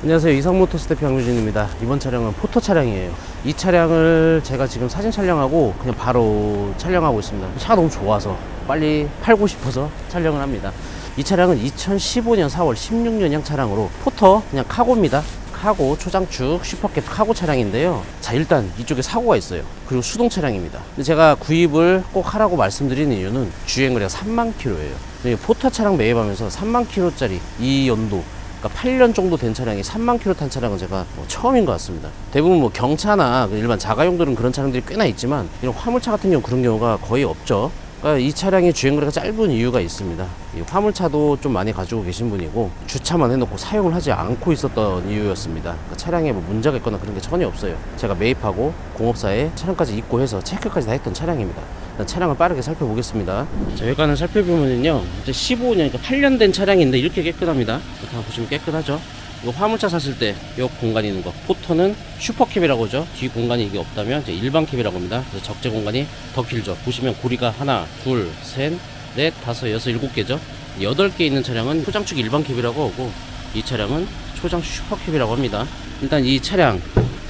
안녕하세요, 이상모터스 대표 양유진입니다. 이번 차량은 포터 차량이에요. 이 차량을 제가 지금 사진 촬영하고 그냥 바로 촬영하고 있습니다. 차가 너무 좋아서 빨리 팔고 싶어서 촬영을 합니다. 이 차량은 2015년 4월 16년형 차량으로 포터 그냥 카고입니다. 카고 초장축 슈퍼캡 카고 차량인데요. 자, 일단 이쪽에 사고가 있어요. 그리고 수동 차량입니다. 근데 제가 구입을 꼭 하라고 말씀드리는 이유는 주행거리가 3만 킬로예요. 포터 차량 매입하면서 3만 킬로짜리 이 연도, 그러니까 8년 정도 된 차량이 3만 킬로 탄 차량은 제가 처음인 것 같습니다. 대부분 뭐 경차나 일반 자가용들은 그런 차량들이 꽤나 있지만 이런 화물차 같은 경우 그런 경우가 거의 없죠. 그러니까 이 차량의 주행거리가 짧은 이유가 있습니다. 이 화물차도 좀 많이 가지고 계신 분이고 주차만 해놓고 사용을 하지 않고 있었던 이유였습니다. 그러니까 차량에 뭐 문제가 있거나 그런 게 전혀 없어요. 제가 매입하고 공업사에 차량까지 입고 해서 체크까지 다 했던 차량입니다. 일단 차량을 빠르게 살펴보겠습니다. 자, 외관을 살펴보면요, 이제 15년, 그러니까 8년 된 차량인데 이렇게 깨끗합니다. 이렇게 보시면 깨끗하죠. 이거 화물차 샀을 때 이 공간이 있는 거, 포터는 슈퍼캡이라고 하죠. 뒤 공간이 이게 없다면 이제 일반 캡이라고 합니다. 그래서 적재 공간이 더 길죠. 보시면 고리가 하나, 둘, 셋, 넷, 다섯, 여섯, 일곱 개죠. 8개 있는 차량은 초장축 일반 캡이라고 하고, 이 차량은 초장 슈퍼캡이라고 합니다. 일단 이 차량,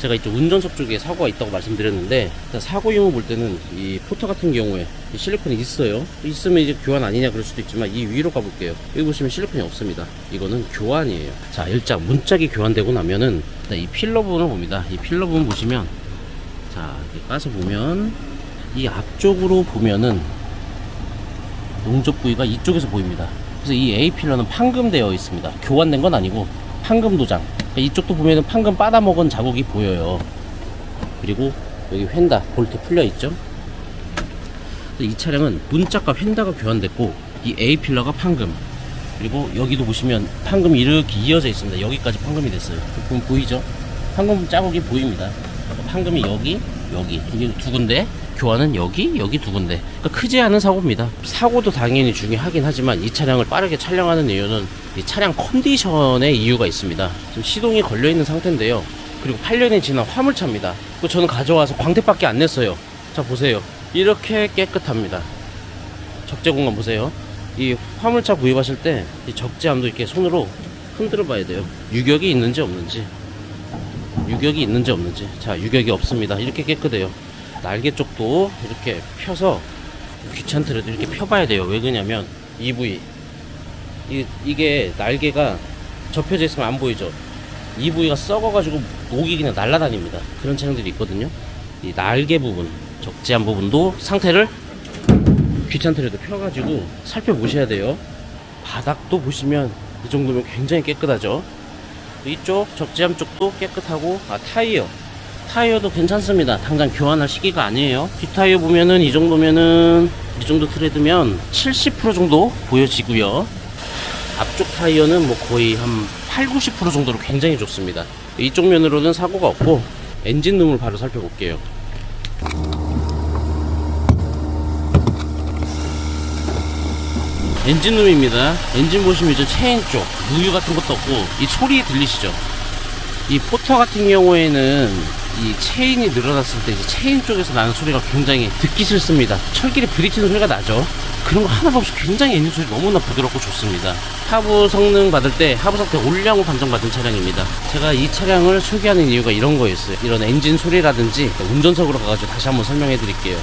제가 이쪽 운전석 쪽에 사고가 있다고 말씀드렸는데, 일단 사고 유무 볼 때는 이 포터 같은 경우에 이 실리콘이 있어요. 있으면 이제 교환 아니냐 그럴 수도 있지만, 이 위로 가볼게요. 여기 보시면 실리콘이 없습니다. 이거는 교환이에요. 자, 일단 문짝이 교환되고 나면은 이 필러 부분을 봅니다. 이 필러 부분 보시면, 자, 이렇게 까서 보면 이 앞쪽으로 보면은 농접 부위가 이쪽에서 보입니다. 그래서 이 A 필러는 판금되어 있습니다. 교환된 건 아니고 판금 도장. 이쪽도 보면은 판금 빨아먹은 자국이 보여요. 그리고 여기 휀다 볼트 풀려 있죠. 이 차량은 문짝과 휀다가 교환됐고, 이 A 필러가 판금, 그리고 여기도 보시면 판금이 이렇게 이어져 있습니다. 여기까지 판금이 됐어요. 보면 보이죠? 판금 자국이 보입니다. 판금이 여기 두 군데, 교환은 여기 두 군데. 그러니까 크지 않은 사고입니다. 사고도 당연히 중요하긴 하지만 이 차량을 빠르게 촬영하는 이유는 이 차량 컨디션의 이유가 있습니다. 지금 시동이 걸려 있는 상태인데요. 그리고 8년이 지난 화물차입니다. 저는 가져와서 광택밖에 안 냈어요. 자, 보세요. 이렇게 깨끗합니다. 적재 공간 보세요. 이 화물차 구입하실 때 이 적재함도 이렇게 손으로 흔들어 봐야 돼요. 유격이 있는지 없는지. 자, 유격이 없습니다. 이렇게 깨끗해요. 날개 쪽도 이렇게 펴서, 귀찮더라도 이렇게 펴봐야 돼요. 왜 그러냐면 이 부위, 이게 날개가 접혀져 있으면 안 보이죠. 이 부위가 썩어가지고 녹이 그냥 날아다닙니다. 그런 차량들이 있거든요. 이 날개 부분, 적재한 부분도 상태를 귀찮더라도 펴가지고 살펴보셔야 돼요. 바닥도 보시면 이 정도면 굉장히 깨끗하죠. 이쪽 적재함 쪽도 깨끗하고, 타이어도 괜찮습니다. 당장 교환할 시기가 아니에요. 뒷타이어 보면은 이 정도면은, 이 정도 트레드면 70% 정도 보여지고요. 앞쪽 타이어는 뭐 거의 한 80~90% 정도로 굉장히 좋습니다. 이쪽 면으로는 사고가 없고, 엔진룸을 바로 살펴볼게요. 엔진룸입니다. 엔진 보시면 이제 체인 쪽 누유 같은 것도 없고, 이 소리 들리시죠? 이 포터 같은 경우에는 이 체인이 늘어났을 때 이제 체인 쪽에서 나는 소리가 굉장히 듣기 싫습니다. 철길이 부딪히는 소리가 나죠. 그런 거 하나도 없이 굉장히 엔진 소리 너무나 부드럽고 좋습니다. 하부 성능 받을 때 하부 상태 올량으로 판정받은 차량입니다. 제가 이 차량을 소개하는 이유가 이런 거였어요. 이런 엔진 소리라든지. 운전석으로 가가지고 다시 한번 설명해 드릴게요.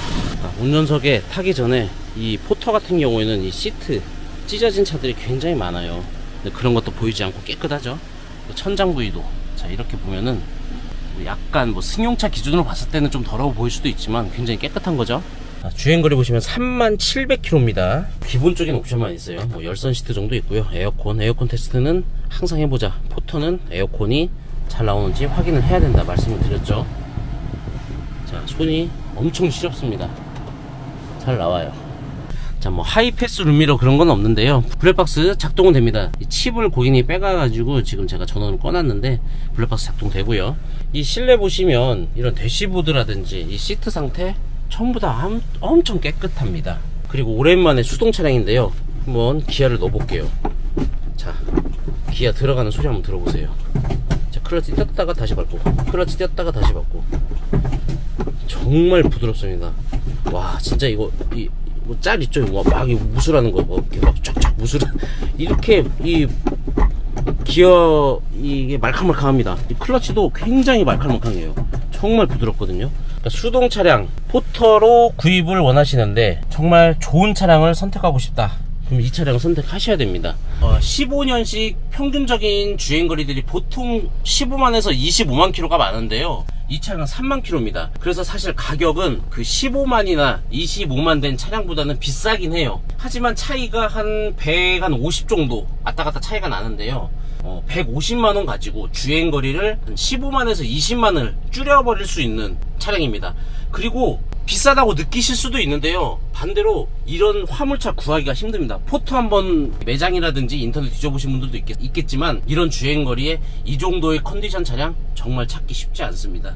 운전석에 타기 전에 이 포터 같은 경우에는 이 시트 찢어진 차들이 굉장히 많아요. 근데 그런 것도 보이지 않고 깨끗하죠. 천장 부위도, 자, 이렇게 보면은 약간 뭐 승용차 기준으로 봤을 때는 좀 더러워 보일 수도 있지만 굉장히 깨끗한 거죠. 주행거리 보시면 37,000km입니다. 기본적인 옵션만 있어요. 뭐 열선 시트 정도 있고요. 에어컨 테스트는 항상 해보자. 포터는 에어컨이 잘 나오는지 확인을 해야 된다 말씀을 드렸죠. 자, 손이 엄청 시렵습니다. 잘 나와요. 자, 뭐 하이패스 룸미러 그런 건 없는데요. 블랙박스 작동은 됩니다. 이 칩을 고객님이 빼가가지고 지금 제가 전원을 꺼놨는데 블랙박스 작동되고요. 이 실내 보시면 이런 대시보드라든지 이 시트 상태 전부 다 엄청 깨끗합니다. 그리고 오랜만에 수동 차량인데요. 한번 기아를 넣어볼게요. 자, 기아 들어가는 소리 한번 들어보세요. 자, 클러치 뗐다가 다시 밟고, 클러치 뗐다가 다시 밟고. 정말 부드럽습니다. 와, 진짜 이거 뭐 짤 있죠? 막 무술하는 거, 이렇게 막 쫙쫙 무술. 이렇게 이 기어 이게 말캉말캉합니다. 이 클러치도 굉장히 말캉말캉해요. 정말 부드럽거든요. 그러니까 수동 차량 포터로 구입을 원하시는데 정말 좋은 차량을 선택하고 싶다, 그럼 이 차량을 선택하셔야 됩니다. 15년식 평균적인 주행거리들이 보통 15만에서 25만 킬로가 많은데요, 이 차량은 3만 킬로입니다. 그래서 사실 가격은 그 15만이나 25만 된 차량보다는 비싸긴 해요. 하지만 차이가 한 150 정도 왔다 갔다 차이가 나는데요, 150만원 가지고 주행거리를 한 15만에서 20만을 줄여버릴 수 있는 차량입니다. 그리고 비싸다고 느끼실 수도 있는데요, 반대로 이런 화물차 구하기가 힘듭니다. 포터 한번 매장이라든지 인터넷 뒤져보신 분들도 있겠지만 이런 주행거리에 이 정도의 컨디션 차량 정말 찾기 쉽지 않습니다.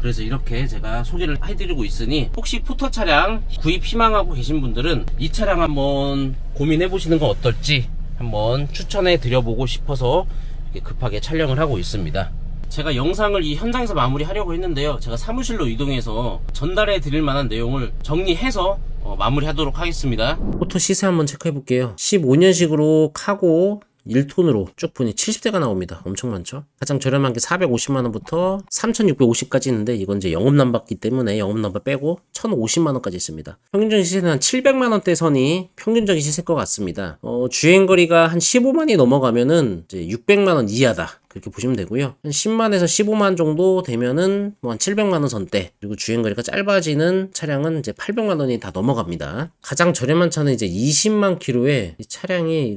그래서 이렇게 제가 소개를 해드리고 있으니 혹시 포터 차량 구입 희망하고 계신 분들은 이 차량 한번 고민해 보시는 건 어떨지 한번 추천해 드려보고 싶어서 이렇게 급하게 촬영을 하고 있습니다. 제가 영상을 이 현장에서 마무리하려고 했는데요, 제가 사무실로 이동해서 전달해 드릴 만한 내용을 정리해서 마무리하도록 하겠습니다. 포터 시세 한번 체크해 볼게요. 15년식으로 카고 1톤으로 쭉 보니 70대가 나옵니다. 엄청 많죠. 가장 저렴한 게 450만원부터 3650까지 있는데 이건 이제 영업남받기 때문에 영업남바 빼고 1050만원까지 있습니다. 평균적인 시세는 한 700만원대 선이 평균적인 시세일 것 같습니다. 주행거리가 한 15만이 넘어가면은 이제 600만원 이하다, 그렇게 보시면 되고요. 한 10만에서 15만 정도 되면은 뭐 한 700만원 선대, 그리고 주행거리가 짧아지는 차량은 이제 800만원이 다 넘어갑니다. 가장 저렴한 차는 이제 20만 킬로에 이 차량이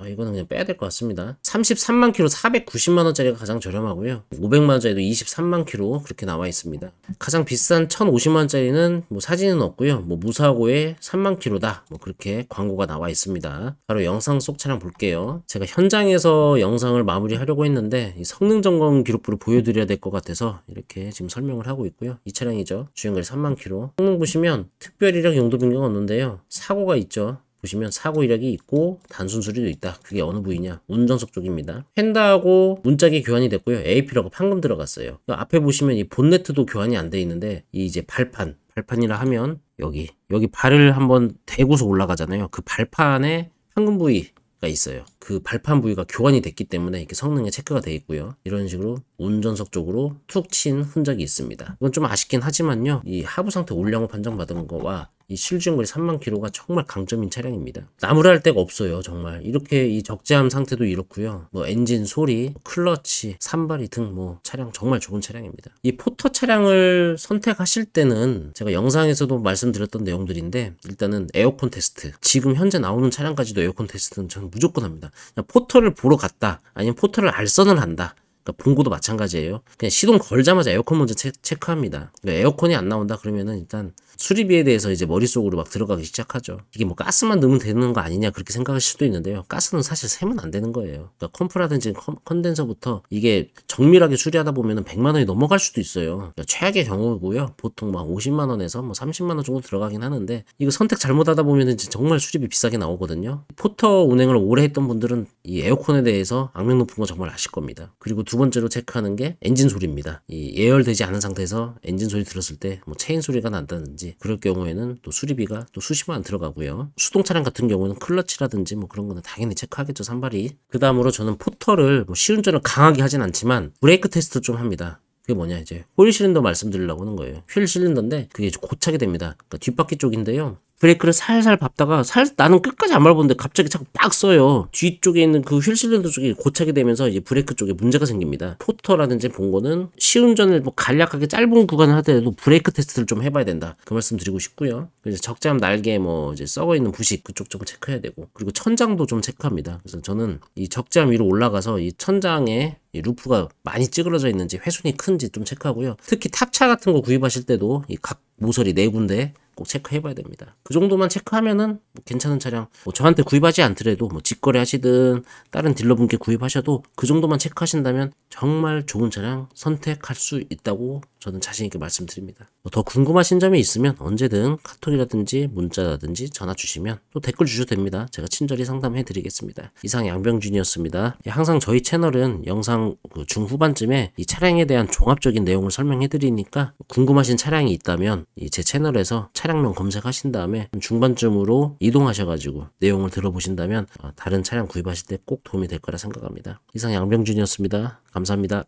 이거는 그냥 빼야 될 것 같습니다. 33만 킬로 490만원짜리가 가장 저렴하고요. 500만원짜리도 23만 킬로 그렇게 나와 있습니다. 가장 비싼 1050만원짜리는 뭐 사진은 없고요. 뭐 무사고에 3만 킬로다, 뭐 그렇게 광고가 나와 있습니다. 바로 영상 속 차량 볼게요. 제가 현장에서 영상을 마무리하려고 했는데 이 성능 점검 기록부를 보여드려야 될 것 같아서 이렇게 지금 설명을 하고 있고요. 이 차량이죠. 주행거리 3만 킬로. 성능 보시면 특별 이력 용도 변경 없는데요, 사고가 있죠. 보시면 사고 이력이 있고 단순 수리도 있다. 그게 어느 부위냐? 운전석 쪽입니다. 휀다하고 문짝이 교환이 됐고요. AP라고 판금 들어갔어요. 앞에 보시면 이 본네트도 교환이 안 돼 있는데 이 이제 발판이라 하면 여기 발을 한번 대고서 올라가잖아요. 그 발판에 판금 부위가 있어요. 그 발판 부위가 교환이 됐기 때문에 이렇게 성능에 체크가 되어 있고요. 이런 식으로 운전석 쪽으로 툭 친 흔적이 있습니다. 이건 좀 아쉽긴 하지만요, 이 하부 상태 올량호 판정받은 거와 이 실주행거리 3만 킬로가 정말 강점인 차량입니다. 나무랄 데가 없어요. 정말 이렇게 이 적재함 상태도 이렇고요. 뭐 엔진 소리, 클러치, 산발이 등 뭐 차량 정말 좋은 차량입니다. 이 포터 차량을 선택하실 때는 제가 영상에서도 말씀드렸던 내용들인데, 일단은 에어컨 테스트, 지금 현재 나오는 차량까지도 에어컨 테스트는 저는 무조건 합니다. 그냥 포터를 보러 갔다, 아니면 포터를 알선을 한다, 본고도 마찬가지예요. 그냥 시동 걸자마자 에어컨 먼저 체크합니다. 그러니까 에어컨이 안 나온다 그러면은 일단 수리비에 대해서 이제 머릿속으로 막 들어가기 시작하죠. 이게 뭐 가스만 넣으면 되는 거 아니냐 그렇게 생각하실 수도 있는데요, 가스는 사실 세면 안 되는 거예요. 그러니까 컴프라든지 컨덴서부터 이게 정밀하게 수리하다 보면은 100만원이 넘어갈 수도 있어요. 그러니까 최악의 경우고요. 보통 막 50만원에서 뭐 30만원 정도 들어가긴 하는데, 이거 선택 잘못하다 보면은 정말 수리비 비싸게 나오거든요. 포터 운행을 오래 했던 분들은 이 에어컨에 대해서 악명 높은 거 정말 아실 겁니다. 그리고 두 번째로 체크하는 게 엔진 소리입니다. 이 예열되지 않은 상태에서 엔진 소리 들었을 때 뭐 체인 소리가 난다든지 그럴 경우에는 또 수리비가 또 수십만 원 들어가고요. 수동 차량 같은 경우는 클러치라든지 뭐 그런 거는 당연히 체크하겠죠, 산발이. 그 다음으로 저는 포터를 뭐 시운전을 강하게 하진 않지만 브레이크 테스트 좀 합니다. 그게 뭐냐, 이제 호일 실린더 말씀드리려고 하는 거예요. 휠 실린더인데 그게 고착이 됩니다. 그러니까 뒷바퀴 쪽인데요, 브레이크를 살살 밟다가 나는 끝까지 안 밟았는데 갑자기 자꾸 빡 써요. 뒤쪽에 있는 그 휠 실린더 쪽이 고착이 되면서 이제 브레이크 쪽에 문제가 생깁니다. 포터라든지 본거는 시운전을 뭐 간략하게 짧은 구간을 하더라도 브레이크 테스트를 좀 해봐야 된다, 그 말씀 드리고 싶고요. 그래서 적재함 날개 뭐 이제 썩어 있는 부식 그쪽 좀 체크해야 되고, 그리고 천장도 좀 체크합니다. 그래서 저는 이 적재함 위로 올라가서 이 천장에 이 루프가 많이 찌그러져 있는지 훼손이 큰지 좀 체크하고요. 특히 탑차 같은 거 구입하실 때도 이 각 모서리 4군데 꼭 체크해봐야 됩니다. 그 정도만 체크하면은 뭐 괜찮은 차량, 뭐 저한테 구입하지 않더라도 뭐 직거래 하시든 다른 딜러분께 구입하셔도 그 정도만 체크하신다면 정말 좋은 차량 선택할 수 있다고 저는 자신있게 말씀드립니다. 더 궁금하신 점이 있으면 언제든 카톡이라든지 문자라든지 전화 주시면 또 댓글 주셔도 됩니다. 제가 친절히 상담해 드리겠습니다. 이상 양병준이었습니다. 항상 저희 채널은 영상 중후반쯤에 이 차량에 대한 종합적인 내용을 설명해 드리니까 궁금하신 차량이 있다면 이 제 채널에서 차량명 검색하신 다음에 중반쯤으로 이동하셔가지고 내용을 들어보신다면 다른 차량 구입하실 때 꼭 도움이 될 거라 생각합니다. 이상 양병준이었습니다. 감사합니다.